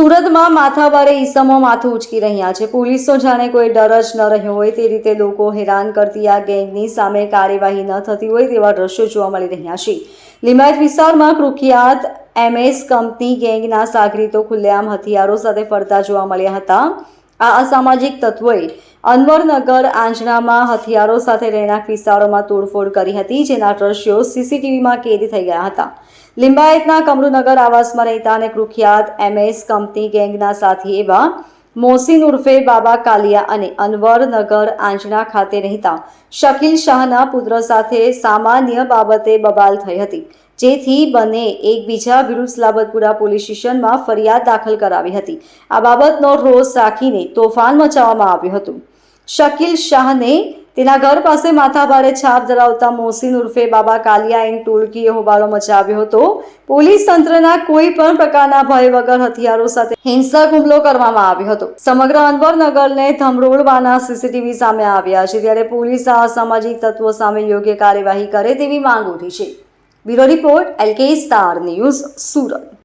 સુરતમાં માથાભારે ઈસમો માથું ઉંચકી રહ્યા છે। પોલીસ તો જાણે કોઈ ડર જ ન રહ્યો હોય તે રીતે લોકો હેરાન કરતી આ ગેંગની સામે કાર્યવાહી ન થતી હોય તેવા દ્રશ્યો જોવા મળી રહ્યા છે। લિંબાયત વિસ્તારમાં કુખ્યાત MS કંપની ગેંગના સાગરીતો ખુલ્લેઆમ હથિયારો સાથે ફરતા જોવા મળ્યા હતા। આ અસામાજિક તત્વોએ અનવરનગર આંજણામાં હથિયારો સાથે રહેણાંક વિસ્તારોમાં તોડફોડ કરી હતી, જેના દ્રશ્યો સીસીટીવીમાં કેદ થઈ ગયા હતા। લિંબાયતના કમરુનગર આવાસમાં રહેતા અને કુખ્યાત MS કંપની ગેંગના સાથી એવા મોહસિન ઉર્ફે બાબા કાલિયા અને અનવરનગર આંજણા ખાતે રહેતા શકીલ શાહના પુત્ર સાથે સામાન્ય બાબતે બબાલ થઈ હતી, જેથી બંને એકબીજા વિરુદ્ધ સલાબતપુરા પોલીસ સ્ટેશનમાં ફરિયાદ દાખલ કરાવી હતી। આ બાબતનો રોષ રાખીને તોફાન મચાવવામાં આવ્યું હતું। શકીલ શાહને તેના ઘર પાસે માથાભારે છાપ ધરાવતા મોહસિન ઉર્ફે બાબા કાલિયાની ટોળકીએ હોબાળો મચાવ્યો હતો। પોલીસ તંત્રના કોઈ પણ પ્રકારના ભય વગર હથિયારો સાથે હિંસક હુમલો કરવામાં આવ્યો હતો। સમગ્ર અનવરનગરને ધમરોળવાના સીસીટીવી સામે આવ્યા છે, ત્યારે પોલીસ આ અસામાજિક તત્વો સામે યોગ્ય કાર્યવાહી કરે તેવી માંગ ઉઠી છે। Bureau report LK star news, Surat.